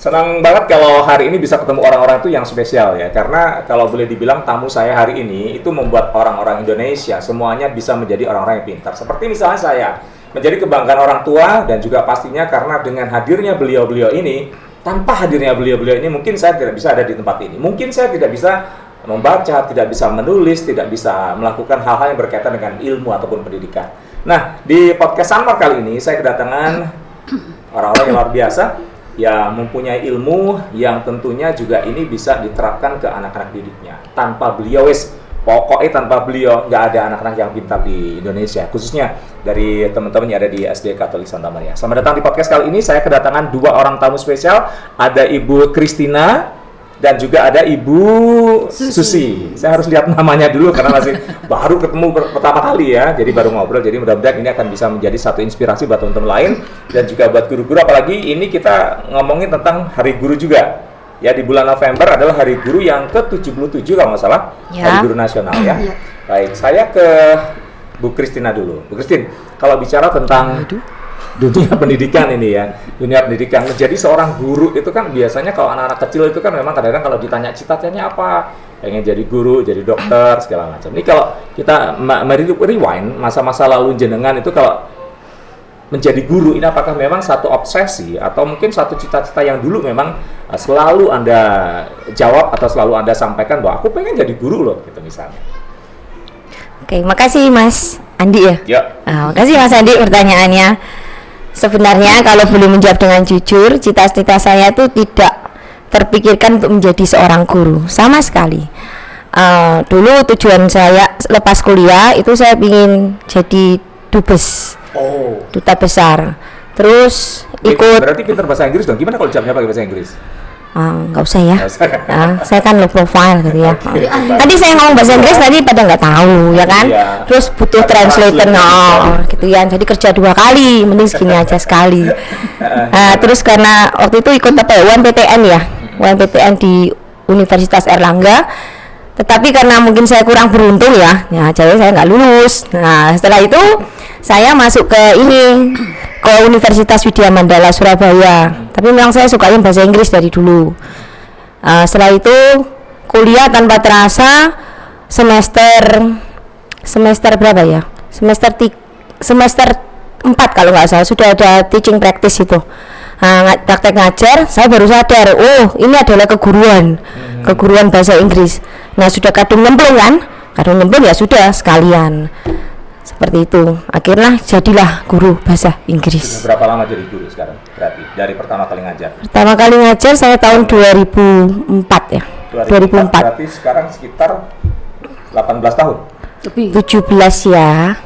Senang banget kalau hari ini bisa ketemu orang-orang itu yang spesial ya. Karena kalau boleh dibilang tamu saya hari ini itu membuat orang-orang Indonesia semuanya bisa menjadi orang-orang yang pintar. Seperti misalnya saya menjadi kebanggaan orang tua dan juga pastinya karena dengan hadirnya beliau-beliau ini, tanpa hadirnya beliau-beliau ini mungkin saya tidak bisa ada di tempat ini. Mungkin saya tidak bisa membaca, tidak bisa menulis, tidak bisa melakukan hal-hal yang berkaitan dengan ilmu ataupun pendidikan. Nah, di podcast Sanmar kali ini saya kedatangan orang-orang yang luar biasa yang mempunyai ilmu yang tentunya juga ini bisa diterapkan ke anak-anak didiknya. Tanpa beliau pokoknya tanpa beliau nggak ada anak-anak yang pintar di Indonesia, khususnya dari teman-teman yang ada di SD Katolik Santa Maria. Selamat datang di podcast kali ini. Saya kedatangan dua orang tamu spesial. Ada Ibu Christina dan juga ada Ibu Susi. Saya harus lihat namanya dulu karena masih baru ketemu pertama kali ya. Jadi baru ngobrol. Jadi mudah-mudahan ini akan bisa menjadi satu inspirasi buat teman-teman lain dan juga buat guru-guru. Apalagi ini kita ngomongin tentang Hari Guru juga. Ya, di bulan November adalah Hari Guru yang ke-77 kalau nggak salah. Ya. Hari Guru Nasional ya. Baik, saya ke Bu Christina dulu. Bu Christine, kalau bicara tentang dunia pendidikan ini ya, dunia pendidikan. Jadi seorang guru itu kan biasanya kalau anak-anak kecil itu kan memang kadang-kadang kalau ditanya cita-citanya apa, pengen jadi guru, jadi dokter, segala macam. Ini kalau kita rewind masa-masa lalu jenengan itu kalau menjadi guru ini apakah memang satu obsesi atau mungkin satu cita-cita yang dulu memang selalu Anda jawab atau selalu Anda sampaikan bahwa aku pengen jadi guru loh, gitu misalnya. Oke, makasih Mas Andi ya. Ya. Makasih Mas Andi pertanyaannya. Sebenarnya kalau boleh menjawab dengan jujur, cita-cita saya itu tidak terpikirkan untuk menjadi seorang guru sama sekali. Dulu tujuan saya lepas kuliah itu saya ingin jadi dubes, duta besar. Terus ikut. Berarti pintar bahasa Inggris dong. Gimana kalau jawabnya pakai bahasa Inggris? Nggak usah ya. Saya kan low profile gitu ya. Tadi saya ngomong bahasa Inggris tadi pada nggak tahu ya kan. Terus butuh translator gitu ya. Jadi kerja 2 kali, mending segini aja sekali. Terus karena waktu itu ikut UMPTN ya, UMPTN di Universitas Airlangga. Tetapi karena mungkin saya kurang beruntung ya jadi saya nggak lulus. Nah setelah itu saya masuk ke Universitas Widya Mandala Surabaya. Tapi memang saya sukain bahasa Inggris dari dulu. Setelah itu kuliah tanpa terasa semester berapa ya? Semester 4 kalau nggak salah sudah ada teaching practice itu. Praktek ngajar, saya baru sadar, ini adalah keguruan bahasa Inggris. Nah sudah kadung nyemplung ya sudah sekalian. Seperti itu, akhirnya jadilah guru bahasa Inggris. Sudah berapa lama jadi guru sekarang? Berarti dari pertama kali ngajar? Pertama kali ngajar saya tahun 2004 ya. 2004. Berarti sekarang sekitar 18 tahun? Lebih. 17 ya.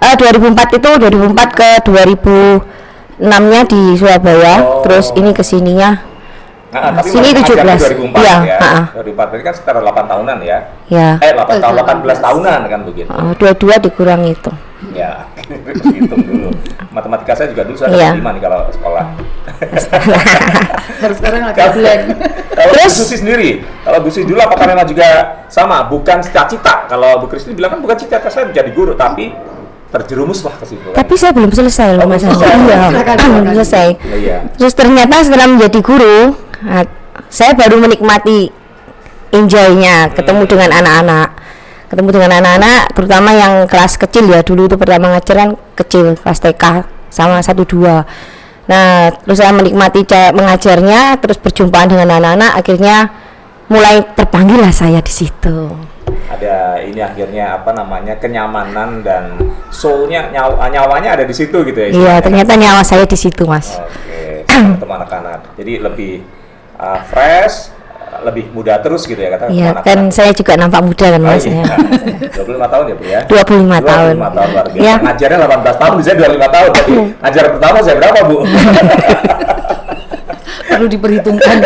2004 itu 2004 ke 2006-nya di Surabaya, terus ini kesininya. Tapi sini 17 2004 ya. 2004 berarti kan sekitar 8 tahunan ya. 18 tahunan kan begitu. 22 dikurang itu. Ya, hitung dulu. Matematika saya juga dulu saya 5 nih kalau sekolah. Harus sekarang agak blank. Kalau Bu Susi sendiri, kalau Bu Susi dulu apakah memang juga sama, bukan cita-cita? Kalau Bu Christine bilang kan bukan cita-cita saya menjadi guru, tapi terjerumuslah ke situ. Tapi saya belum selesai loh Mas. Belum selesai. Terus ternyata setelah menjadi guru, saya baru menikmati enjoy-nya ketemu dengan anak-anak, terutama yang kelas kecil ya. Dulu itu pertama ngajar kan kecil, kelas TK sama 1-2. Nah, terus saya menikmati mengajarnya, terus berjumpaan dengan anak-anak, akhirnya mulai terpanggil lah saya di situ. Ada ini akhirnya kenyamanan dan soul-nya, nyawanya ada di situ gitu ya. Iya, ternyata nyawa saya di situ, Mas. Oke, teman anak-anak. Jadi lebih fresh, lebih muda terus gitu ya kata. Iya, kan saya juga nampak muda kan Mas. Iya. 25 tahun ya Bu ya? 25 tahun. 25 tahun luar biasa. Ya. Ngajarnya 18 tahun, saya 25 tahun. Jadi ngajar pertama saya berapa Bu? Perlu diperhitungkan.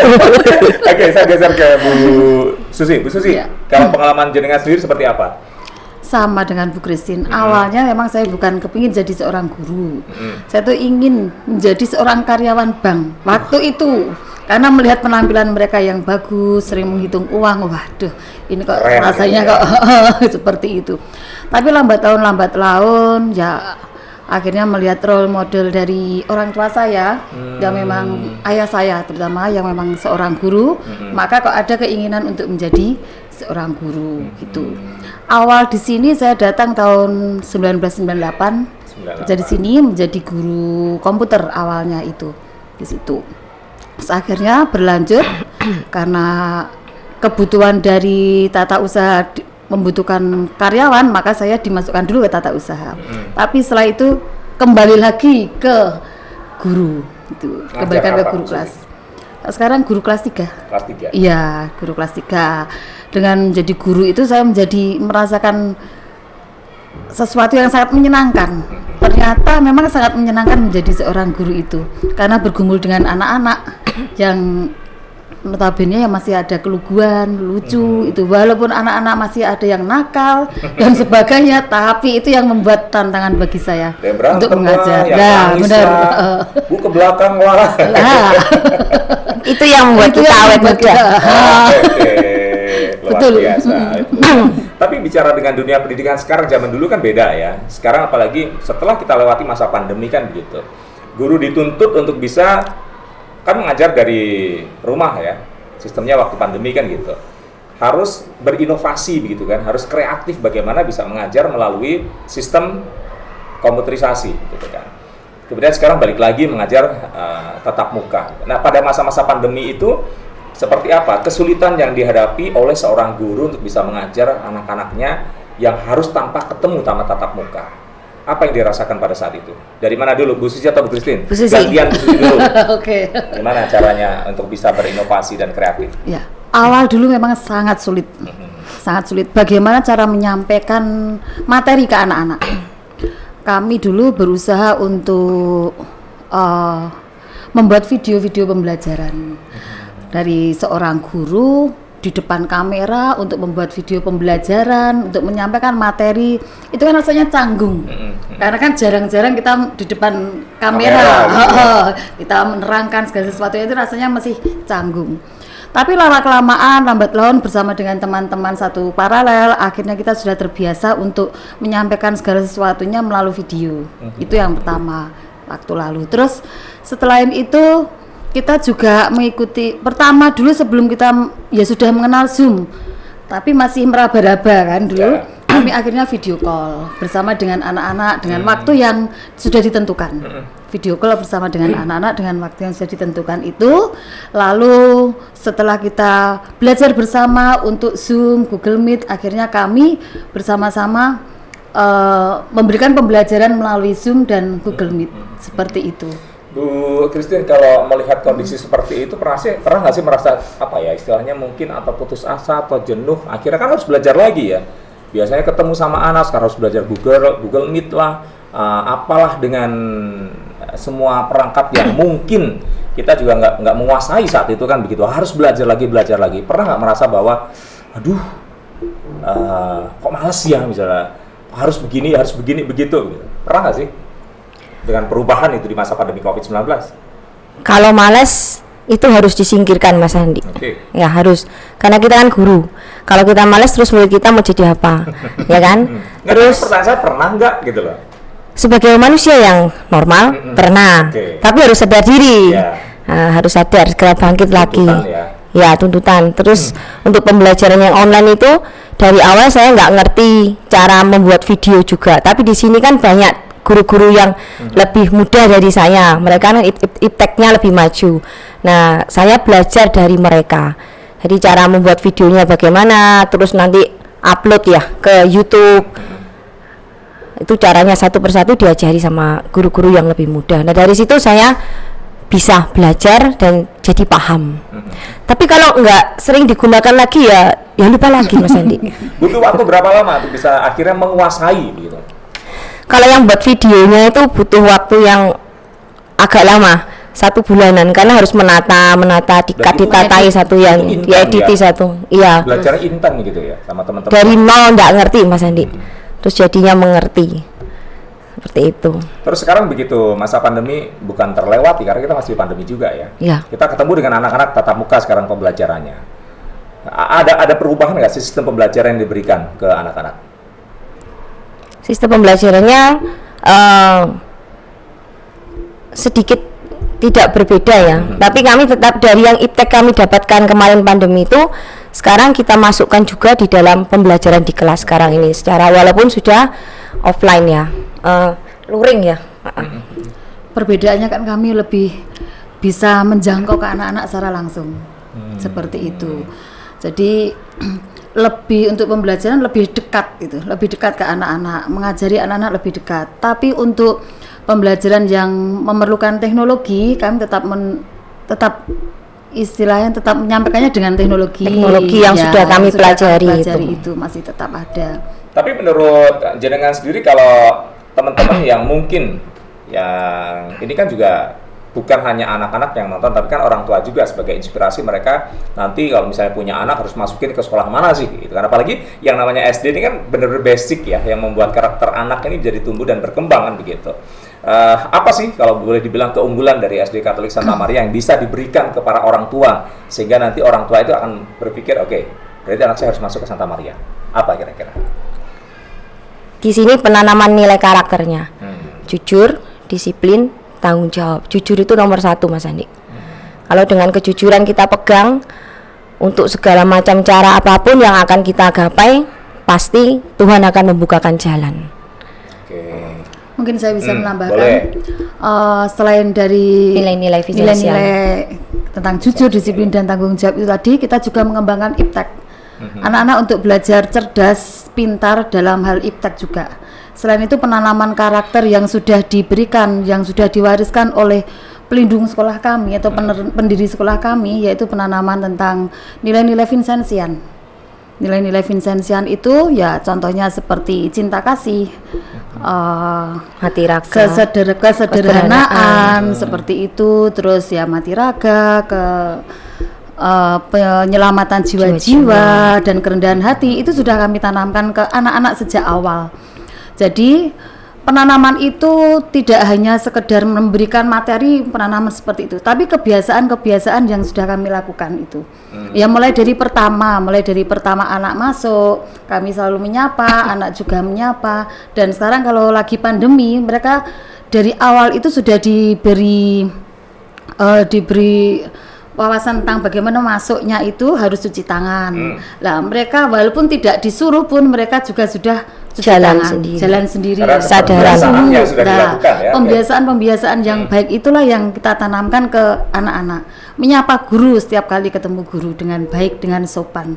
Oke, saya geser ke Bu Susi. Bu Susi, kalau pengalaman jenengan sendiri seperti apa? Sama dengan Bu Christine. Awalnya memang saya bukan kepingin jadi seorang guru. Saya tuh ingin menjadi seorang karyawan bank. Waktu itu karena melihat penampilan mereka yang bagus, sering menghitung uang, waduh, ini kok rasanya kok seperti itu. Tapi lambat laun ya akhirnya melihat role model dari orang tua saya yang memang ayah saya terutama yang memang seorang guru, maka kok ada keinginan untuk menjadi seorang guru gitu. Awal di sini saya datang tahun 1998 kerja di sini menjadi guru komputer awalnya itu di situ. Terus akhirnya berlanjut karena kebutuhan dari tata usaha membutuhkan karyawan, maka saya dimasukkan dulu ke tata usaha. Tapi setelah itu kembali lagi ke guru itu, kembalikan ke guru kelas. Sekarang guru kelas 3. Kelas 3. Iya, guru kelas 3. Dengan menjadi guru itu saya merasakan sesuatu yang sangat menyenangkan. Ternyata memang sangat menyenangkan menjadi seorang guru itu karena bergumul dengan anak-anak yang notabene ya masih ada keluguan, lucu itu, walaupun anak-anak masih ada yang nakal dan sebagainya, tapi itu yang membuat tantangan bagi saya untuk mengajar. Nah, benar. Bu ke belakang wah. Nah, itu yang membuat kita awet muda. Betul. Biasa, tapi bicara dengan dunia pendidikan sekarang, zaman dulu kan beda ya. Sekarang apalagi setelah kita lewati masa pandemi kan begitu. Guru dituntut untuk bisa kan mengajar dari rumah ya. Sistemnya waktu pandemi kan gitu. Harus berinovasi begitu kan, harus kreatif bagaimana bisa mengajar melalui sistem komputerisasi gitu kan. Kemudian sekarang balik lagi mengajar tatap muka. Nah, pada masa-masa pandemi itu seperti apa kesulitan yang dihadapi oleh seorang guru untuk bisa mengajar anak-anaknya yang harus tanpa ketemu sama tatap muka? Apa yang dirasakan pada saat itu? Dari mana dulu, Bu Susi atau Bu Christine? Bu Susi. Gantian Bu Susi dulu. Oke. Gimana caranya untuk bisa berinovasi dan kreatif? Ya, awal dulu memang sangat sulit. Sangat sulit. Bagaimana cara menyampaikan materi ke anak-anak? Kami dulu berusaha untuk membuat video-video pembelajaran. Dari seorang guru di depan kamera untuk membuat video pembelajaran, untuk menyampaikan materi, itu kan rasanya canggung. Karena kan jarang-jarang kita di depan kamera. Kita menerangkan segala sesuatunya itu rasanya masih canggung. Tapi lama-kelamaan, lambat laun bersama dengan teman-teman satu paralel, akhirnya kita sudah terbiasa untuk menyampaikan segala sesuatunya melalui video. Itu yang pertama waktu lalu. Terus setelah itu kita juga mengikuti, pertama dulu sebelum kita ya sudah mengenal Zoom, tapi masih meraba-raba kan dulu, kami akhirnya video call bersama dengan anak-anak dengan waktu yang sudah ditentukan. Video call bersama dengan anak-anak dengan waktu yang sudah ditentukan itu. Lalu setelah kita belajar bersama untuk Zoom, Google Meet, akhirnya kami bersama-sama memberikan pembelajaran melalui Zoom dan Google Meet, seperti itu. Bu Christine, kalau melihat kondisi seperti itu pernah nggak sih merasa apa ya istilahnya mungkin atau putus asa atau jenuh? Akhirnya kan harus belajar lagi ya. Biasanya ketemu sama anak sekarang harus belajar Google Meet lah, apalah dengan semua perangkat yang mungkin kita juga nggak menguasai saat itu kan begitu. Harus belajar lagi. Pernah nggak merasa bahwa, aduh, kok males ya misalnya harus begini begitu? Pernah nggak sih? Dengan perubahan itu di masa pandemi COVID-19? Kalau malas itu harus disingkirkan, Mas Andi. Ya harus, karena kita kan guru. Kalau kita malas terus murid kita mau jadi apa? Ya kan? Terus pertanyaan saya, pernah nggak gitu loh? Sebagai manusia yang normal pernah, tapi harus sadar diri. Harus sadar, segera bangkit lagi. Ya tuntutan. Terus untuk pembelajaran yang online itu dari awal saya nggak ngerti cara membuat video juga. Tapi di sini kan banyak guru-guru yang lebih muda dari saya, mereka kan ipteknya lebih maju. Nah, saya belajar dari mereka. Jadi cara membuat videonya bagaimana, terus nanti upload ya ke YouTube. Itu caranya satu persatu diajari sama guru-guru yang lebih muda. Nah, dari situ saya bisa belajar dan jadi paham. Tapi kalau nggak sering digunakan lagi ya lupa lagi, Mas Andi. Butuh waktu berapa lama untuk bisa akhirnya menguasai gitu? Kalau yang buat videonya itu butuh waktu yang agak lama, 1 bulanan, karena harus menata, ditatai satu yang diediti satu. Iya. Belajarnya intan gitu ya sama teman-teman. Dari nol nggak ngerti, Mas Andi. Terus jadinya mengerti. Seperti itu. Terus sekarang begitu masa pandemi bukan terlewati karena kita masih pandemi juga ya. Iya. Kita ketemu dengan anak-anak tatap muka sekarang pembelajarannya. Ada perubahan nggak sistem pembelajaran yang diberikan ke anak-anak? Sistem pembelajarannya sedikit tidak berbeda ya. Tapi kami tetap dari yang iptek kami dapatkan kemarin pandemi itu, sekarang kita masukkan juga di dalam pembelajaran di kelas sekarang ini secara walaupun sudah offline ya, luring ya. Perbedaannya kan kami lebih bisa menjangkau ke anak-anak secara langsung, seperti itu. Jadi lebih untuk pembelajaran lebih dekat gitu, lebih dekat ke anak-anak, mengajari anak-anak lebih dekat. Tapi untuk pembelajaran yang memerlukan teknologi, kami tetap istilahnya tetap menyampaikannya dengan teknologi yang sudah kami pelajari itu masih tetap ada. Tapi menurut jenengan sendiri, kalau teman-teman yang mungkin yang ini kan juga bukan hanya anak-anak yang nonton, tapi kan orang tua juga sebagai inspirasi mereka nanti kalau misalnya punya anak harus masukin ke sekolah mana sih gitu kan. Apalagi yang namanya SD ini kan benar-benar basic ya, yang membuat karakter anak ini jadi tumbuh dan berkembang kan begitu. Apa sih kalau boleh dibilang keunggulan dari SD Katolik Santa Maria yang bisa diberikan ke para orang tua sehingga nanti orang tua itu akan berpikir oke, berarti anak saya harus masuk ke Santa Maria. Apa kira-kira? Di sini penanaman nilai karakternya, jujur, disiplin, tanggung jawab. Jujur itu nomor 1 Mas Andi. Kalau dengan kejujuran kita pegang untuk segala macam cara apapun yang akan kita gapai, pasti Tuhan akan membukakan jalan. Mungkin saya bisa menambahkan selain dari nilai-nilai tentang jujur, disiplin dan tanggung jawab itu tadi, kita juga mengembangkan iptek. Anak-anak untuk belajar cerdas, pintar dalam hal iptek juga. Selain itu penanaman karakter yang sudah diberikan, yang sudah diwariskan oleh pelindung sekolah kami atau pendiri sekolah kami, yaitu penanaman tentang nilai-nilai Vincenzian. Nilai-nilai Vincenzian itu ya contohnya seperti cinta kasih, mati raga, kesederhanaan seperti itu, terus ya mati raga, penyelamatan jiwa-jiwa dan kerendahan hati itu sudah kami tanamkan ke anak-anak sejak awal. Jadi penanaman itu tidak hanya sekedar memberikan materi penanaman seperti itu, tapi kebiasaan-kebiasaan yang sudah kami lakukan itu. Ya mulai dari pertama anak masuk, kami selalu menyapa, anak juga menyapa. Dan sekarang kalau lagi pandemi, mereka dari awal itu sudah diberi wawasan tentang bagaimana masuknya itu harus cuci tangan. Lah mereka walaupun tidak disuruh pun mereka juga sudah jalan sendiri. Kesadaran yang sudah dilakukan ya. Pembiasaan yang baik itulah yang kita tanamkan ke anak-anak. Menyapa guru setiap kali ketemu guru dengan baik, dengan sopan.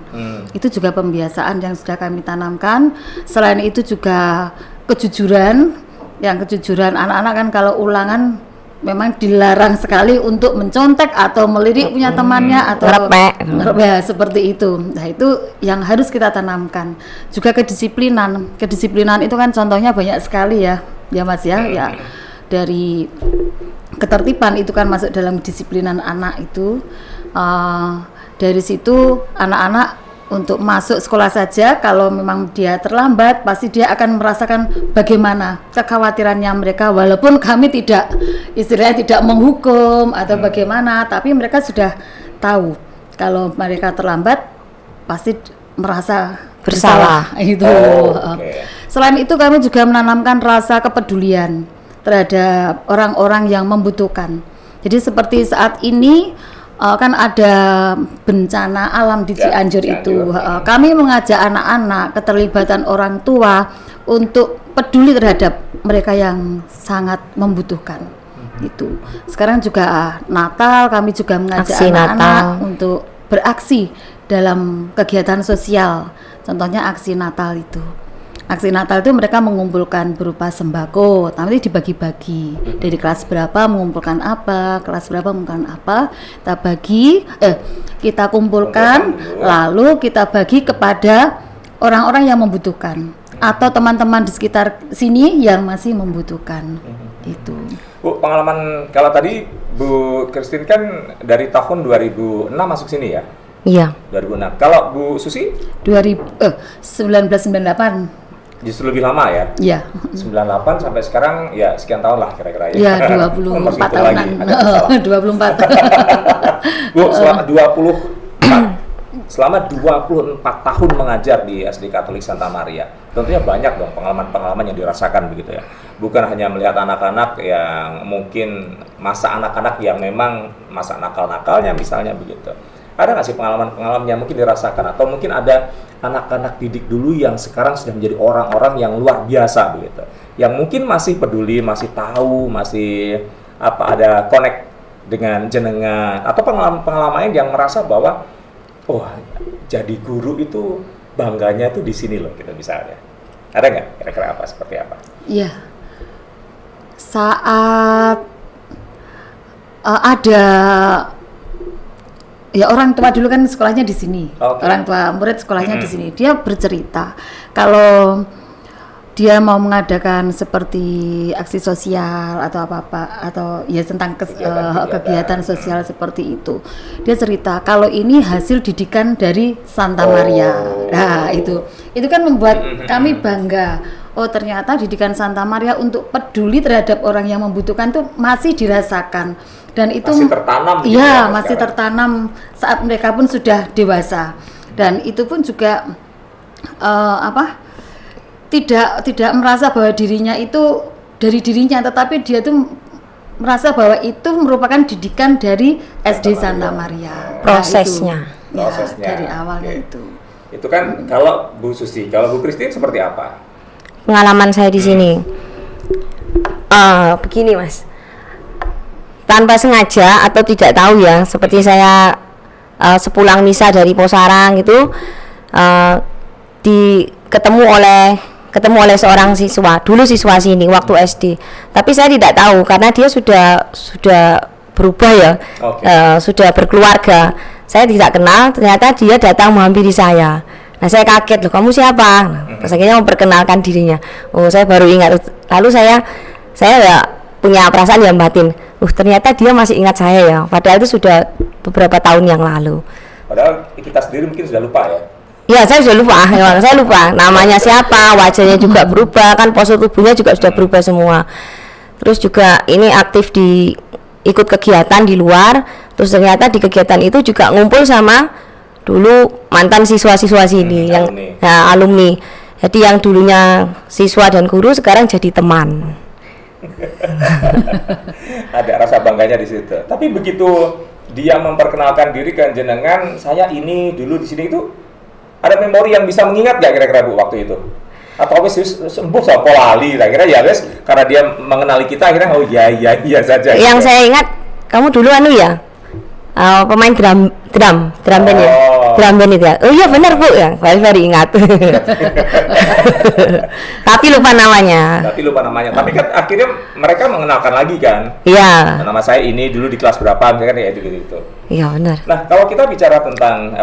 Itu juga pembiasaan yang sudah kami tanamkan. Selain itu juga kejujuran. Yang kejujuran anak-anak kan kalau ulangan memang dilarang sekali untuk mencontek atau melirik punya temannya atau ya, seperti itu. Nah itu yang harus kita tanamkan. Juga kedisiplinan itu kan contohnya banyak sekali ya Mas ya. Dari ketertiban itu kan masuk dalam kedisiplinan anak itu. Dari situ anak-anak untuk masuk sekolah saja, kalau memang dia terlambat pasti dia akan merasakan bagaimana kekhawatirannya mereka, walaupun kami tidak menghukum atau bagaimana, tapi mereka sudah tahu kalau mereka terlambat pasti merasa bersalah itu. Selain itu kami juga menanamkan rasa kepedulian terhadap orang-orang yang membutuhkan. Jadi seperti saat ini kan ada bencana alam di Cianjur itu. Kami mengajak anak-anak, keterlibatan orang tua untuk peduli terhadap mereka yang sangat membutuhkan. Itu. Sekarang juga Natal, kami juga mengajak anak-anak untuk beraksi dalam kegiatan sosial. Contohnya aksi Natal itu. Aksi Natal itu mereka mengumpulkan berupa sembako, nanti dibagi-bagi dari kelas berapa mengumpulkan apa, kelas berapa mengumpulkan apa, kita kumpulkan, lalu kita bagi kepada orang-orang yang membutuhkan atau teman-teman di sekitar sini yang masih membutuhkan. Itu. Bu, pengalaman kalau tadi Bu Christine kan dari tahun 2006 masuk sini ya? Iya. 2006. Kalau Bu Susi? 1998. Justru lebih lama ya? Iya. 98 sampai sekarang ya sekian tahun lah kira-kira ya. Iya, 24 tahunan. 24. Bu, selama 24 selama 24 tahun mengajar di SD Katolik Santa Maria. Tentunya banyak dong pengalaman-pengalaman yang dirasakan begitu ya. Bukan hanya melihat anak-anak yang mungkin masa anak-anak yang memang masa nakal-nakalnya misalnya begitu. Ada nggak sih pengalaman-pengalaman yang mungkin dirasakan, atau mungkin ada anak-anak didik dulu yang sekarang sudah menjadi orang-orang yang luar biasa begitu, yang mungkin masih peduli, masih tahu, masih ada connect dengan jenengan, atau pengalaman yang merasa bahwa oh jadi guru itu bangganya itu di sini loh gitu misalnya. Ada nggak kira-kira seperti apa? Iya. Saat ada ya orang tua dulu kan sekolahnya di sini. Okay. Orang tua murid sekolahnya di sini. Dia bercerita kalau dia mau mengadakan seperti aksi sosial atau apa-apa, atau ya tentang kegiatan sosial seperti itu. Dia cerita kalau ini hasil didikan dari Santa Maria. Nah, itu kan membuat kami bangga. Oh, ternyata didikan Santa Maria untuk peduli terhadap orang yang membutuhkan itu masih dirasakan. Dan itu masih tertanam. Iya, masih tertanam saat mereka pun sudah dewasa. Dan itu pun juga tidak merasa bahwa dirinya itu dari dirinya, tetapi dia tuh merasa bahwa itu merupakan didikan dari SD Santa Maria. Prosesnya. Nah, prosesnya. Dari awalnya itu. Itu kan kalau Bu Susi, kalau Bu Christine seperti apa? Pengalaman saya di sini. Begini Mas. Tanpa sengaja atau tidak tahu ya, seperti saya sepulang misa dari Posarang itu ketemu oleh seorang siswa, dulu siswa sini waktu SD. Tapi saya tidak tahu karena dia sudah berubah ya. Sudah berkeluarga. Saya tidak kenal, ternyata dia datang menghampiri saya. Nah, saya kaget, loh kamu siapa? Terus akhirnya memperkenalkan dirinya. Oh, saya baru ingat. Lalu saya ya punya perasaan yang batin. Ternyata dia masih ingat saya ya. Padahal itu sudah beberapa tahun yang lalu. Padahal kita sendiri mungkin sudah lupa ya. Ya, saya sudah lupa. Saya lupa namanya siapa, wajahnya juga berubah, kan postur tubuhnya juga sudah berubah semua. Terus juga ini aktif ikut kegiatan di luar. Terus ternyata di kegiatan itu juga ngumpul sama dulu mantan siswa-siswa sini yang alumni. Jadi yang dulunya siswa dan guru sekarang jadi teman. Ada rasa bangganya di situ. Tapi begitu dia memperkenalkan diri ke jenengan, saya ini dulu di sini, itu ada memori yang bisa mengingat gak kira-kira Bu waktu itu? Atau wis sembuh sama polali kira-kira ya guys, karena dia mengenali kita akhirnya oh iya saja. Yang saya ingat, kamu dulu ya? Pemain drum band ya, drum band itu ya. Oh iya benar Bu ya, baru ingat. Tapi lupa namanya. Tapi kan akhirnya mereka mengenalkan lagi kan. Iya. Nama saya ini dulu di kelas berapa, misalkan ya gitu. Iya benar. Nah, kalau kita bicara tentang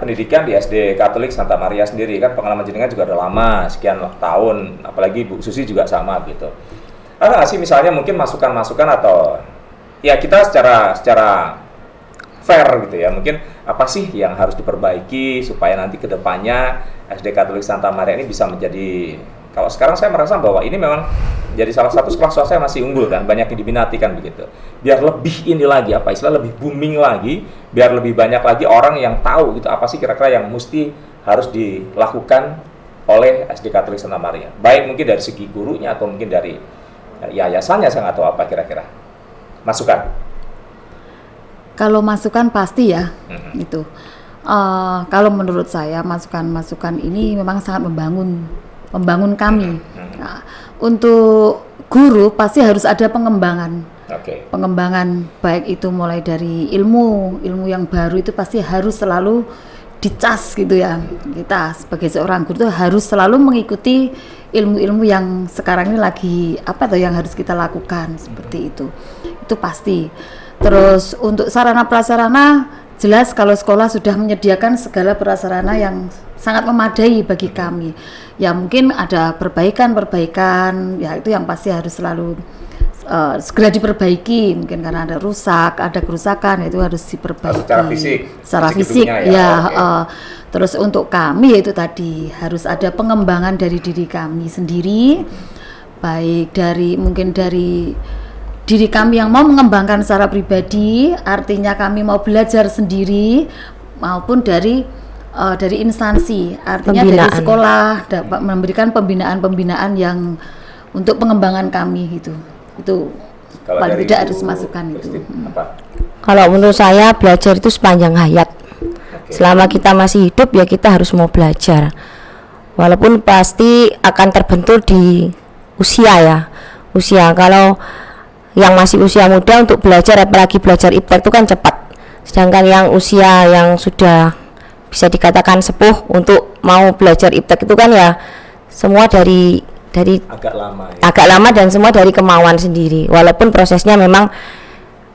pendidikan di SD Katolik Santa Maria sendiri, kan pengalaman jenengan juga udah lama, sekian tahun, apalagi Bu Susi juga sama gitu. Ada nggak sih misalnya mungkin masukan-masukan atau ya kita secara fair gitu ya, mungkin apa sih yang harus diperbaiki supaya nanti kedepannya SD Katolik Santa Maria ini bisa menjadi, kalau sekarang saya merasa bahwa ini memang jadi salah satu sekolah swasta yang masih unggul dan banyak yang diminati kan begitu, biar lebih ini lagi lebih booming lagi, biar lebih banyak lagi orang yang tahu gitu apa sih kira-kira yang mesti harus dilakukan oleh SD Katolik Santa Maria, baik mungkin dari segi gurunya atau mungkin dari yayasannya, saya nggak tahu apa kira-kira masukan. Kalau masukan pasti ya, itu. Kalau menurut saya masukan-masukan ini memang sangat membangun kami. Nah, untuk guru pasti harus ada pengembangan. Pengembangan baik itu mulai dari ilmu yang baru itu pasti harus selalu dicas gitu ya. Kita sebagai seorang guru itu harus selalu mengikuti ilmu-ilmu yang sekarang ini lagi yang harus kita lakukan seperti itu. Itu pasti. Terus untuk sarana prasarana, jelas kalau sekolah sudah menyediakan segala prasarana yang sangat memadai bagi kami. Ya mungkin ada perbaikan, ya itu yang pasti harus selalu segera diperbaiki. Mungkin karena ada kerusakan, itu harus diperbaiki. Secara fisik ya. Terus untuk kami yaitu tadi harus ada pengembangan dari diri kami sendiri, baik dari diri kami yang mau mengembangkan secara pribadi, artinya kami mau belajar sendiri, maupun dari instansi, artinya dari sekolah dapat memberikan pembinaan yang untuk pengembangan kami itu paling tidak harus masukan itu. Kalau menurut saya belajar itu sepanjang hayat. Selama kita masih hidup ya kita harus mau belajar. Walaupun pasti akan terbentur di usia kalau yang masih usia muda untuk belajar, apalagi belajar IPTEK itu kan cepat. Sedangkan yang usia yang sudah bisa dikatakan sepuh untuk mau belajar IPTEK itu kan ya semua dari agak lama dan semua dari kemauan sendiri. Walaupun prosesnya memang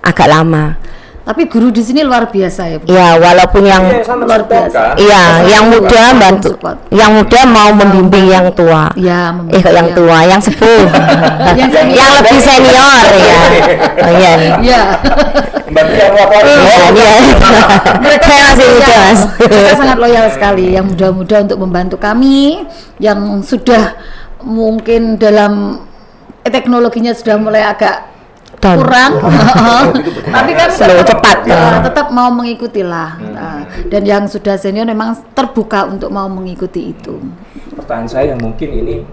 agak lama. Tapi guru di sini luar biasa ya, Bu. Iya, walaupun yang luar biasa. Iya, yang muda bantu, yang muda mau membimbing yang tua. Iya, yang tua, yang sepuh. yang lebih senior ya. Oh iya. Iya. Mereka masih muda, Mas. Mereka sangat loyal sekali yang muda-muda untuk membantu kami yang sudah mungkin dalam teknologinya sudah mulai agak kurang, tapi kan cepat tetap mau mengikuti lah. Dan yang sudah senior memang terbuka untuk mau mengikuti itu. Pertanyaan saya yang mungkin ini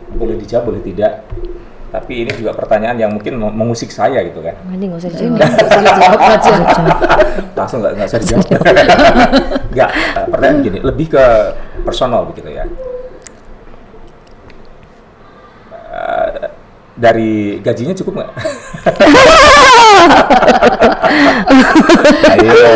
boleh dijawab boleh tidak, tapi ini juga pertanyaan yang mungkin mengusik saya gitu kan. Ini nggak usah dijawab aja. Langsung nggak usah dijawab. Nggak, pertanyaan gini, lebih ke personal begitu ya. Dari gajinya cukup nggak? Ayo.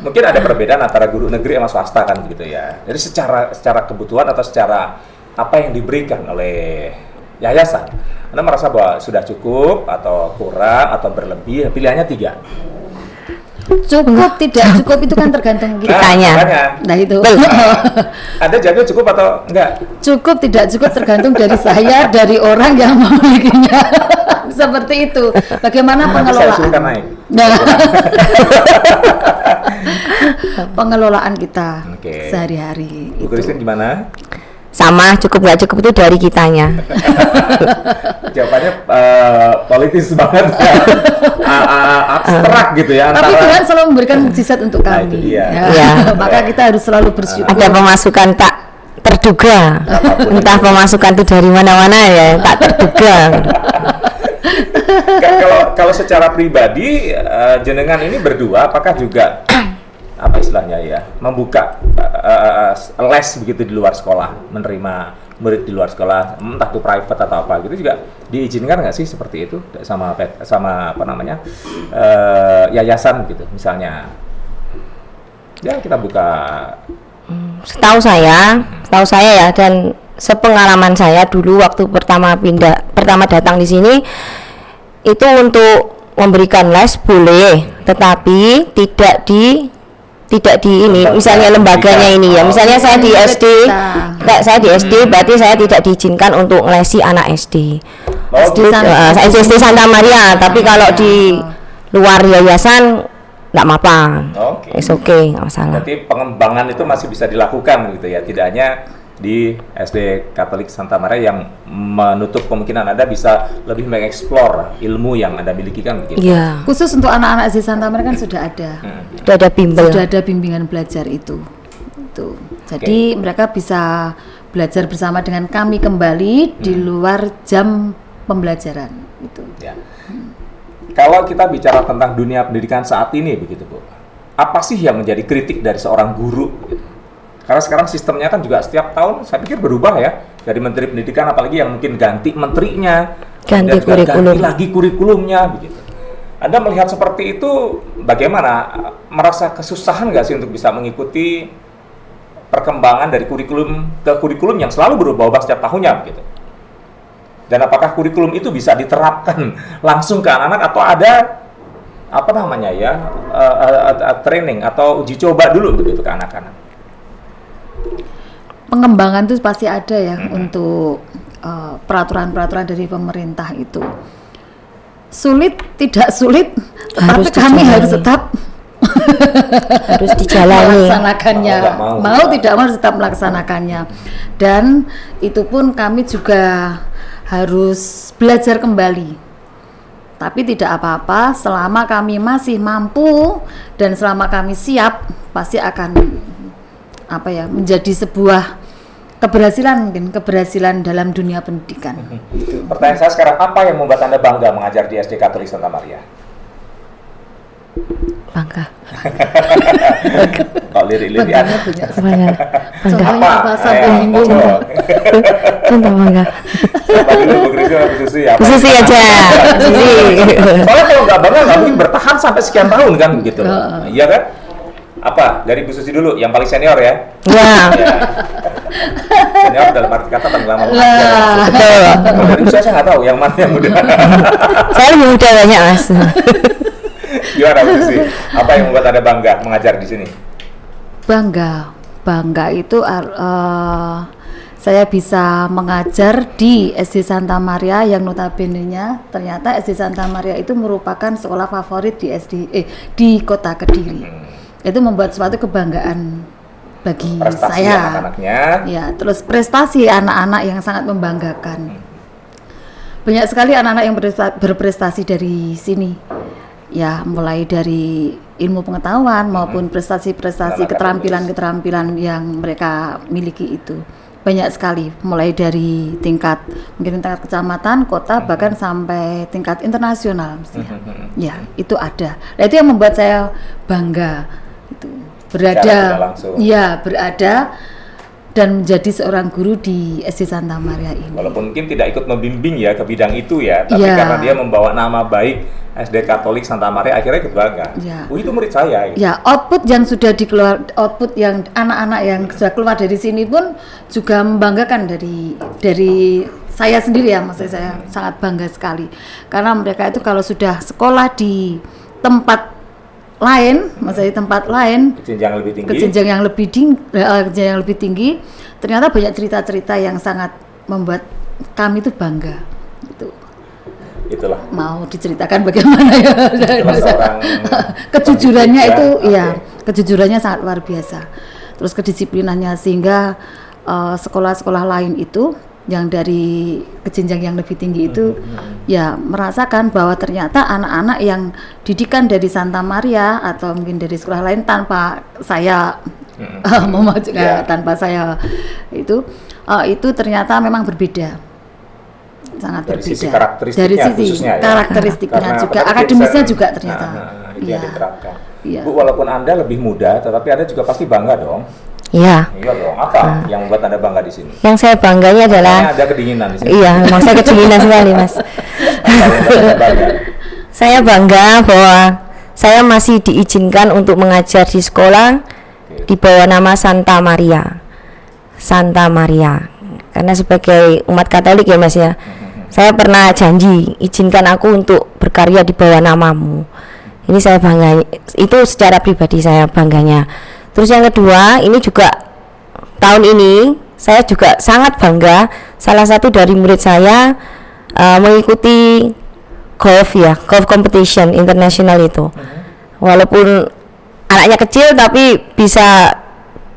Mungkin ada perbedaan antara guru negeri sama swasta kan begitu ya. Jadi secara kebutuhan atau secara apa yang diberikan oleh yayasan, Anda merasa bahwa sudah cukup atau kurang atau berlebih? Pilihannya 3. Cukup tidak cukup itu kan tergantung kitanya. Nah itu. Ada jawabnya cukup atau enggak? Cukup tidak cukup tergantung dari saya, dari orang yang memilikinya. Seperti itu. Bagaimana pengelolaan? Saya suruhkan naik. Nah. Pengelolaan kita sehari-hari. Bu Christine gimana? Sama, cukup nggak cukup itu dari kitanya. Jawabannya politis banget ya. Abstrak gitu ya. Tapi Tuhan selalu memberikan mukjizat untuk kami. Nah, itu dia. Ya. Maka kita harus selalu bersyukur. Ada pemasukan tak terduga. Entah pemasukan itu dari mana-mana ya, tak terduga. Kalau secara pribadi jenengan ini berdua apakah juga apa istilahnya ya, membuka les begitu di luar sekolah, menerima murid di luar sekolah, entah itu private atau apa gitu, juga diizinkan nggak sih seperti itu sama apa namanya yayasan gitu misalnya? Ya kita buka. Setahu saya ya, dan sepengalaman saya dulu waktu pertama datang di sini itu untuk memberikan les boleh, tetapi tidak di ini, misalnya lembaganya ini ya, misalnya saya di SD, berarti saya tidak diizinkan untuk ngelesi anak SD. SD Santa Maria, tapi kalau di luar yayasan nggak apa-apa. Oke, nggak masalah. Berarti pengembangan itu masih bisa dilakukan gitu ya, tidak hanya di SD Katolik Santa Maria yang menutup kemungkinan Anda bisa lebih mengeksplor ilmu yang Anda miliki kan begitu. Iya. Khusus untuk anak-anak SD Santa Maria kan sudah ada. Sudah ada bimbingan belajar itu. Jadi mereka bisa belajar bersama dengan kami kembali di luar jam pembelajaran itu. Ya. Kalau kita bicara tentang dunia pendidikan saat ini begitu, Bu. Apa sih yang menjadi kritik dari seorang guru gitu? Karena sekarang sistemnya kan juga setiap tahun saya pikir berubah ya, dari Menteri Pendidikan, apalagi yang mungkin ganti menterinya, ganti lagi kurikulumnya begitu. Anda melihat seperti itu bagaimana? Merasa kesusahan nggak sih untuk bisa mengikuti perkembangan dari kurikulum ke kurikulum yang selalu berubah-ubah setiap tahunnya begitu? Dan apakah kurikulum itu bisa diterapkan langsung ke anak-anak atau ada apa namanya ya training atau uji coba dulu begitu ke anak-anak? Pengembangan itu pasti ada ya untuk peraturan-peraturan dari pemerintah itu. Sulit tidak sulit, tetapi kami harus tetap harus dijalani, melaksanakannya. Mau tidak mau tetap melaksanakannya. Dan itu pun kami juga harus belajar kembali. Tapi tidak apa-apa selama kami masih mampu Dan selama kami siap, pasti akan menjadi sebuah keberhasilan dalam dunia pendidikan. Pertanyaan saya sekarang, apa yang membuat Anda bangga mengajar di SD Katolik Santa Maria? Bangga. Kok lirik-lirik Bangganya punya. Bangga. Contohnya apa? Sampai bingung. Contoh bangga. Apa dulu Bu Kristi atau Bu Susi? Bu Susi aja. Susi. Soalnya kalau nggak bangga nggak mungkin bertahan sampai sekian tahun kan gitu. Iya kan? Apa? Dari Bu Susi dulu, yang paling senior ya? Ya. Ya. Senior dalam arti kata paling lama mengajar. Betul. Kalau dari usia saya nggak tahu yang mana yang muda. Saya lebih muda banyak, Mas. Gimana Bu Susi? Apa yang membuat Anda bangga mengajar di sini? Bangga itu saya bisa mengajar di SD Santa Maria yang notabene-nya ternyata SD Santa Maria itu merupakan sekolah favorit di Kota Kediri. Itu membuat suatu kebanggaan bagi Prestasi saya. anak-anaknya. Ya, terus prestasi anak-anak yang sangat membanggakan. Banyak sekali anak-anak yang berprestasi dari sini. Ya, mulai dari ilmu pengetahuan maupun prestasi-prestasi keterampilan-keterampilan yang mereka miliki itu. Banyak sekali, mulai dari tingkat kecamatan, kota, bahkan sampai tingkat internasional mestinya. Ya, itu ada. Nah, itu yang membuat saya bangga. Itu berada dan menjadi seorang guru di SD Santa Maria ini. Walaupun mungkin tidak ikut membimbing ya ke bidang itu ya, tapi karena dia membawa nama baik SD Katolik Santa Maria, akhirnya ikut bangga. Itu murid saya. Gitu. Ya, output yang sudah output yang anak-anak yang sudah keluar dari sini pun juga membanggakan dari saya sendiri ya, maksud saya sangat bangga sekali. Karena mereka itu kalau sudah sekolah di tempat lain, maksudnya tempat lain, kejenjang yang lebih tinggi, ternyata banyak cerita-cerita yang sangat membuat kami itu bangga. Itulah. Mau diceritakan bagaimana ya? Kejujurannya itu, kejujurannya sangat luar biasa. Terus kedisiplinannya sehingga sekolah-sekolah lain itu yang dari kejenjang yang lebih tinggi itu ya merasakan bahwa ternyata anak-anak yang didikan dari Santa Maria atau mungkin dari sekolah lain tanpa saya tanpa saya itu ternyata memang dosennya sangat dari berbeda. Sisi karakteristiknya, dari sisi khususnya, karakteristiknya ya. juga, akademisnya juga ternyata. Itu yang diterapkan. Bu, walaupun Anda lebih muda, tetapi Anda juga pasti bangga dong. Iya. Iya dong. Apa yang membuat Anda bangga di sini? Yang saya bangganya adalah ada kedinginan di sini. Iya, memang saya kedinginan sekali, Mas. Saya bangga bahwa saya masih diizinkan untuk mengajar di sekolah di bawah nama Santa Maria. Santa Maria. Karena sebagai umat Katolik ya, Mas ya. Saya pernah janji, izinkan aku untuk berkarya di bawah namamu. Ini saya bangga, itu secara pribadi saya bangganya. Terus yang kedua, ini juga tahun ini saya juga sangat bangga. Salah satu dari murid saya mengikuti golf competition internasional itu. Walaupun anaknya kecil tapi bisa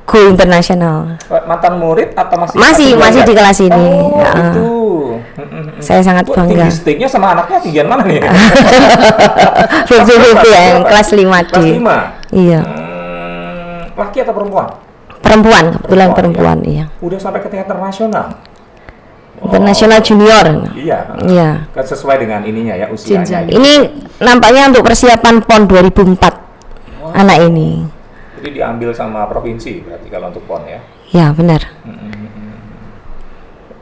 go internasional. Mantan murid atau masih di kelas ini? Itu. Saya sangat bangga. Tinggi sticknya sama anaknya tinggian mana nih? 50-50 ya, yang kelas 5D. Kelas 5? Iya. Laki atau perempuan? Kebetulan perempuan, iya. Udah sampai ke tingkat internasional? Internasional junior. Iya. Kan sesuai dengan ininya ya, usianya. Ini nampaknya untuk persiapan PON 2004 anak ini. Jadi diambil sama provinsi berarti kalau untuk PON ya? Ya, benar.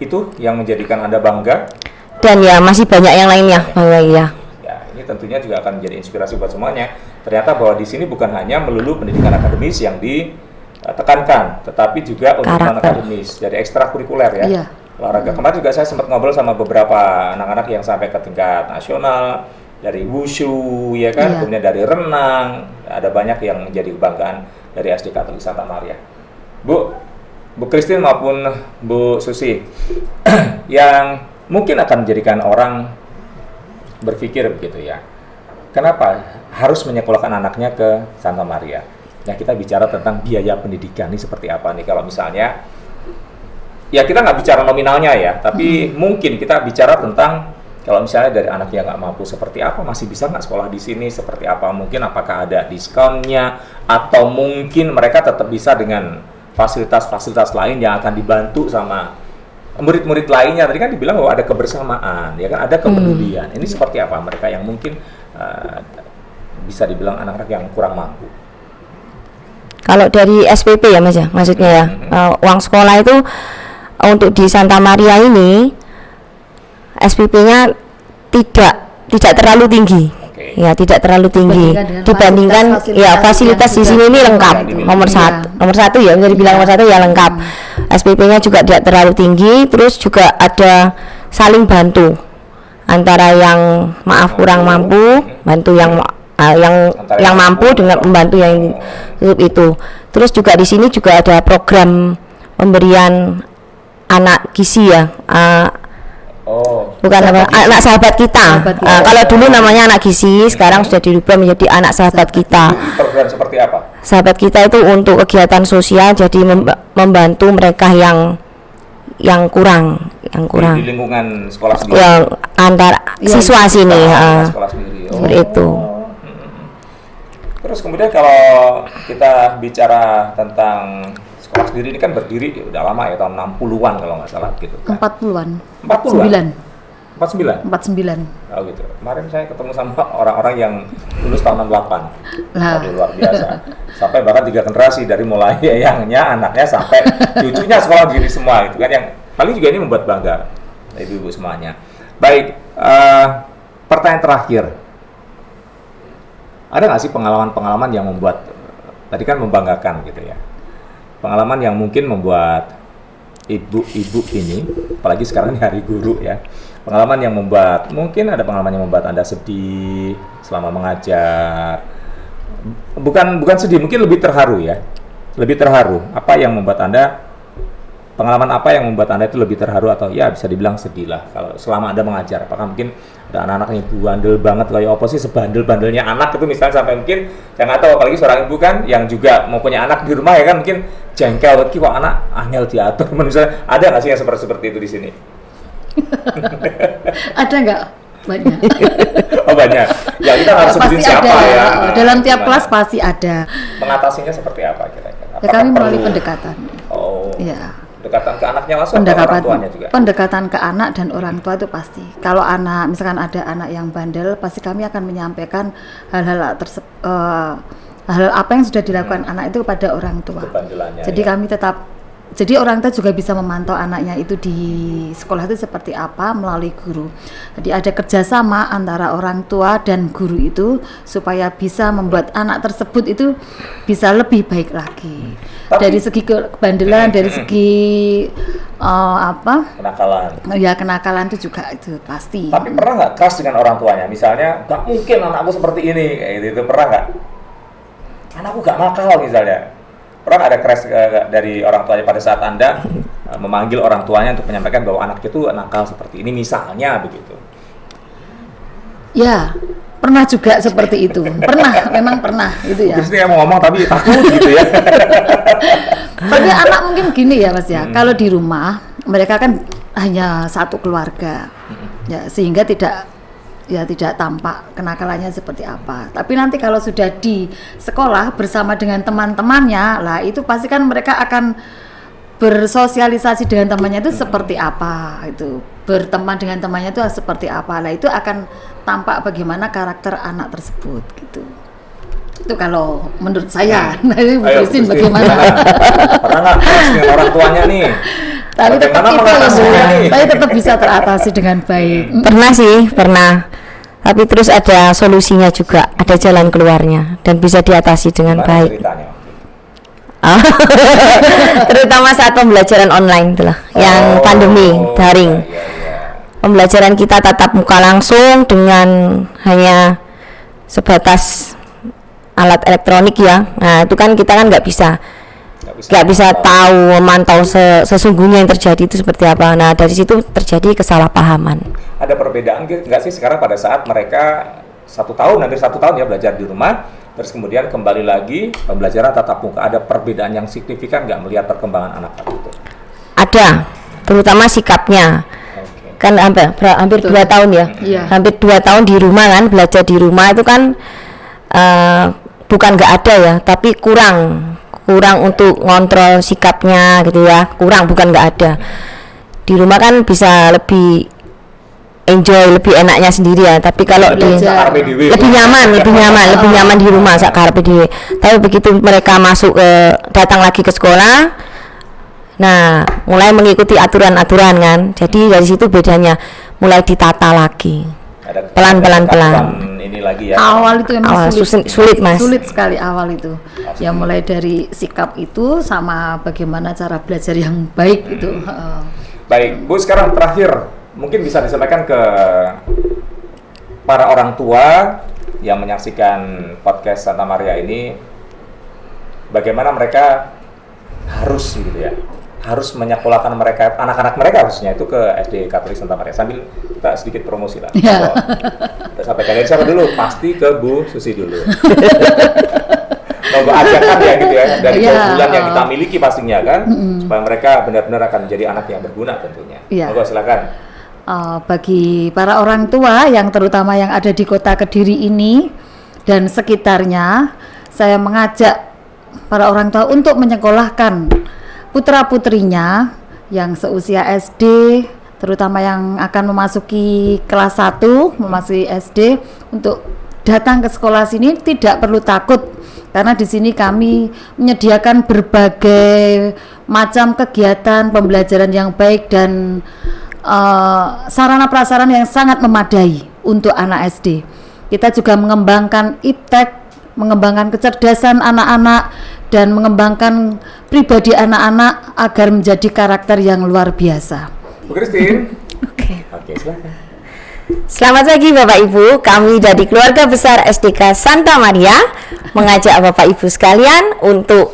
Itu yang menjadikan Anda bangga? Dan ya masih banyak yang lainnya, bangga ya. Ya, ini tentunya juga akan menjadi inspirasi buat semuanya. Ternyata bahwa di sini bukan hanya melulu pendidikan akademis yang ditekankan, tetapi juga untuk akademis, jadi ekstrakurikuler ya. Iya. Olahraga. Kemarin juga saya sempat ngobrol sama beberapa anak-anak yang sampai ke tingkat nasional, dari wushu ya kan, kemudian dari renang, ada banyak yang menjadi kebanggaan dari SD Katolik Santa Maria. Bu Christine maupun Bu Susi, yang mungkin akan menjadikan orang berpikir begitu ya, kenapa harus menyekolahkan anaknya ke Santa Maria? Nah, kita bicara tentang biaya pendidikan ini seperti apa nih kalau misalnya, ya kita nggak bicara nominalnya ya, tapi mungkin kita bicara tentang Kalau misalnya dari anak yang nggak mampu seperti apa, masih bisa nggak sekolah di sini seperti apa? Mungkin apakah ada diskonnya, atau mungkin mereka tetap bisa dengan fasilitas-fasilitas lain yang akan dibantu sama murid-murid lainnya. Tadi kan dibilang bahwa ada kebersamaan, ya kan, ada kepedulian. Ini seperti apa mereka yang mungkin bisa dibilang anak-anak yang kurang mampu? Kalau dari SPP ya Mas ya, maksudnya ya, uang sekolah itu untuk di Santa Maria ini SPP-nya tidak terlalu tinggi. Ya, tidak terlalu tinggi dibandingkan fasilitas di sini ini lengkap. Nomor satu ya, bisa dibilang nomor satu ya lengkap. SPP-nya juga tidak terlalu tinggi, terus juga ada saling bantu antara yang kurang mampu, bantu yang mampu dengan membantu yang itu. Terus juga di sini juga ada program pemberian anak gizi ya. Bukan anak sahabat kita. Kalau dulu namanya anak gizi, sekarang sudah dirubah menjadi anak sahabat kita. Program seperti apa? Sahabat kita itu untuk kegiatan sosial, jadi membantu mereka yang kurang di lingkungan sekolah sendiri. Yang antar siswa sini, sekolah sendiri. Seperti itu. Terus kemudian kalau kita bicara tentang sekolah sendiri, ini kan berdiri udah lama ya, tahun 60-an kalau nggak salah gitu kan. 40-an. 49. Oh gitu. Kemarin saya ketemu sama orang-orang yang lulus tahun 68. Waduh, luar biasa. Sampai bahkan 3 generasi, dari mulai yangnya, anaknya, sampai cucunya sekolah sendiri semua gitu kan, yang paling juga ini membuat bangga ibu-ibu semuanya. Baik, pertanyaan terakhir. Ada nggak sih pengalaman-pengalaman yang membuat, tadi kan membanggakan gitu ya, pengalaman yang mungkin membuat ibu-ibu ini, apalagi sekarang ini Hari Guru ya, pengalaman yang membuat, mungkin ada pengalaman yang membuat Anda sedih selama mengajar, bukan sedih, mungkin lebih terharu ya, lebih terharu. Apa yang membuat Anda, pengalaman apa yang membuat Anda itu lebih terharu, atau ya bisa dibilang sedih lah kalau selama Anda mengajar? Apakah mungkin ada anak-anak yang bandel banget, kayak apa sih, sebandel-bandelnya anak itu misalnya, sampai mungkin saya nggak tahu, apalagi seorang ibu kan yang juga mempunyai anak di rumah ya kan, mungkin jengkel, kok anak angel diatur misalnya. Ada nggak sih yang seperti itu di sini? Ada nggak? Banyak. Oh banyak. Ya kita harus sebutin siapa ya. Dalam tiap kelas pasti ada. Mengatasinya seperti apa kira-kira? Ya, kami melalui pendekatan. Oh. Ya. Pendekatan ke anaknya langsung atau orang tuanya juga? Pendekatan ke anak dan orang tua itu pasti. Kalau anak, misalkan ada anak yang bandel, pasti kami akan menyampaikan hal-hal apa yang sudah dilakukan anak itu kepada orang tua. Jadi kami tetap, jadi orang tua juga bisa memantau anaknya itu di sekolah itu seperti apa melalui guru. Jadi ada kerjasama antara orang tua dan guru itu supaya bisa membuat anak tersebut itu bisa lebih baik lagi. Dari segi kebandelan, dari segi kenakalan. Ya kenakalan itu juga itu pasti. Tapi pernah nggak keras dengan orang tuanya? Misalnya, nggak mungkin anakku seperti ini, kayak gitu. Pernah nggak? Anakku nggak nakal misalnya. Pernah ada keras dari orang tuanya pada saat Anda memanggil orang tuanya untuk menyampaikan bahwa anaknya itu nakal seperti ini misalnya begitu? Ya, pernah juga seperti itu. Memang pernah gitu ya. Terus dia mau ngomong tapi takut gitu ya. Tapi anak mungkin gini ya Mas ya. Kalau di rumah mereka kan hanya satu keluarga. Ya, sehingga tidak tampak kenakalannya seperti apa. Tapi nanti kalau sudah di sekolah bersama dengan teman-temannya, lah itu pasti kan mereka akan bersosialisasi dengan temannya itu seperti apa, itu berteman dengan temannya itu seperti apa. Lah itu akan tampak bagaimana karakter anak tersebut gitu. Itu kalau menurut saya. Nah, ini Bu Christine bagaimana? Pernah nggak keras dengan orang tuanya nih? Tapi tetap itu saya tetap bisa teratasi dengan baik. Pernah. Tapi terus ada solusinya juga, ada jalan keluarnya dan bisa diatasi dengan baik. Terutama saat pembelajaran online itulah, yang pandemi daring. Pembelajaran kita tatap muka langsung dengan hanya sebatas alat elektronik ya. Nah itu kan kita kan nggak bisa tahu, memantau sesungguhnya yang terjadi itu seperti apa. Nah dari situ terjadi kesalahpahaman. Ada perbedaan nggak sih sekarang pada saat mereka hampir satu tahun ya belajar di rumah, terus kemudian kembali lagi pembelajaran tatap muka, ada perbedaan yang signifikan nggak melihat perkembangan anak itu? Ada, terutama sikapnya. kan hampir 2 tahun ya. Iya. Hampir 2 tahun di rumah kan, belajar di rumah itu kan bukan nggak ada ya, tapi kurang untuk ngontrol sikapnya gitu ya, bukan nggak ada. Di rumah kan bisa lebih enjoy, lebih enaknya sendiri ya, tapi kalau lebih nyaman di rumah sak karepe dhewe. Tapi begitu mereka datang lagi ke sekolah, nah mulai mengikuti aturan-aturan kan, jadi dari situ bedanya mulai ditata lagi, pelan-pelan. Ini lagi ya. Awal itu memang sulit Mas. Sulit sekali awal itu. Ya mulai dari sikap itu sama bagaimana cara belajar yang baik itu. Baik, Bu, sekarang terakhir mungkin bisa disampaikan ke para orang tua yang menyaksikan podcast Santa Maria ini, bagaimana mereka harus gitu ya, harus menyekolahkan mereka, anak-anak mereka khususnya itu ke SD Katolik Santa Maria. Sambil kita sedikit promosi lah. Ya. Kita sampaikan dari siapa dulu? Pasti ke Bu Susi dulu. Mau ajarkan ya gitu ya, dari bulan yang kita miliki pastinya kan, supaya mereka benar-benar akan menjadi anak yang berguna tentunya. Monggo silakan. Bagi para orang tua yang terutama yang ada di Kota Kediri ini dan sekitarnya, saya mengajak para orang tua untuk menyekolahkan putra-putrinya yang seusia SD, terutama yang akan memasuki kelas 1, memasuki SD, untuk datang ke sekolah sini. Tidak perlu takut, karena di sini kami menyediakan berbagai macam kegiatan pembelajaran yang baik dan sarana prasarana yang sangat memadai untuk anak SD. Kita juga mengembangkan iptek, mengembangkan kecerdasan anak-anak, dan mengembangkan pribadi anak-anak agar menjadi karakter yang luar biasa. Bu Christine. Oke, silakan. Selamat pagi Bapak Ibu, kami dari keluarga besar SDK Santa Maria mengajak Bapak Ibu sekalian untuk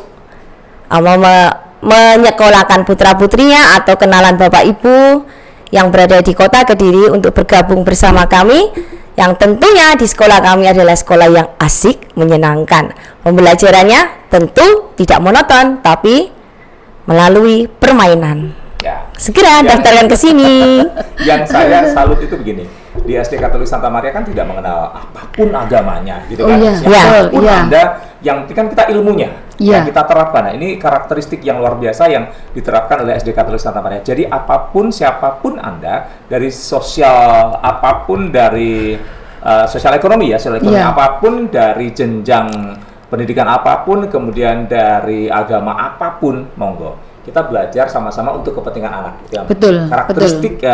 menyekolahkan putra-putrinya atau kenalan Bapak Ibu yang berada di Kota Kediri untuk bergabung bersama kami, yang tentunya di sekolah kami adalah sekolah yang asik, menyenangkan. Pembelajarannya tentu tidak monoton, tapi melalui permainan. Ya. Segera daftarkan ke sini. Yang saya salut itu begini, di SD Katolik Santa Maria kan tidak mengenal apapun agamanya, gitu kan? Siapapun Anda, yang kan kita ilmunya, yang kita terapkan. Nah, ini karakteristik yang luar biasa yang diterapkan oleh SD Katolik Santa Maria. Jadi apapun, siapapun Anda, dari sosial apapun, dari sosial ekonomi apapun, dari jenjang pendidikan apapun, kemudian dari agama apapun, monggo kita belajar sama-sama untuk kepentingan anak. Betul. Karakteristik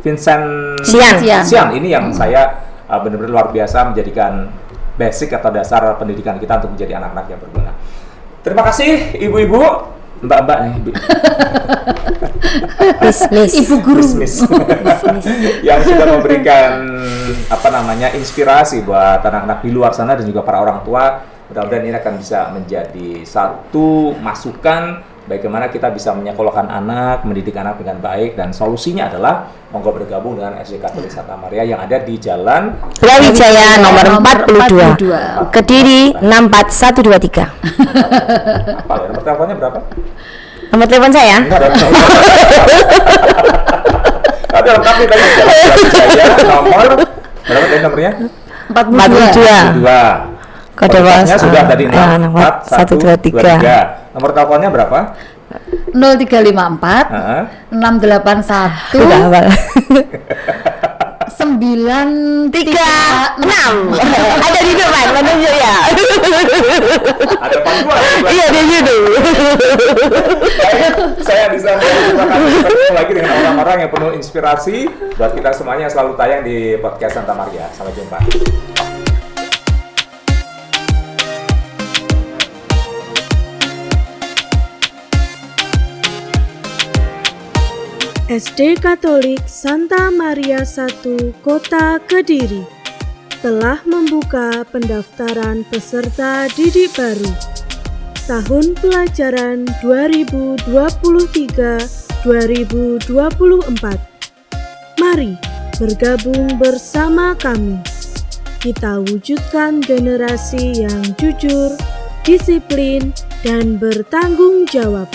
Vincent Sian ini yang saya benar-benar luar biasa, menjadikan basic atau dasar pendidikan kita untuk menjadi anak-anak yang berguna. Terima kasih ibu-ibu, mbak-mbak nih, ibu guru yang sudah memberikan inspirasi buat anak-anak di luar sana dan juga para orang tua. Mudah-mudahan ini akan bisa menjadi satu masukan bagaimana kita bisa menyekolahkan anak, mendidik anak dengan baik, dan solusinya adalah monggo bergabung dengan SD Katolik Santa Maria yang ada di Jalan Brawijaya nomor 42, Kediri 64123. Apa ya? Nomor teleponnya berapa? Nomor telepon saya? Enggak ada. Ada lengkap nih tadi. Nomor berapa tadi nomornya? 42. Kode WhatsApp sudah tadi 4123. Nomor teleponnya berapa? 0354 681 936. Ada di depan, menunjuk ya. Ada panggung. Iya di situ. Saya bisa bertemu lagi dengan orang-orang yang penuh inspirasi buat kita semuanya, selalu tayang di podcast Santa Maria. Sampai jumpa. SD Katolik Santa Maria I, Kota Kediri telah membuka pendaftaran peserta didik baru tahun pelajaran 2023-2024. Mari bergabung bersama kami. Kita wujudkan generasi yang jujur, disiplin, dan bertanggung jawab.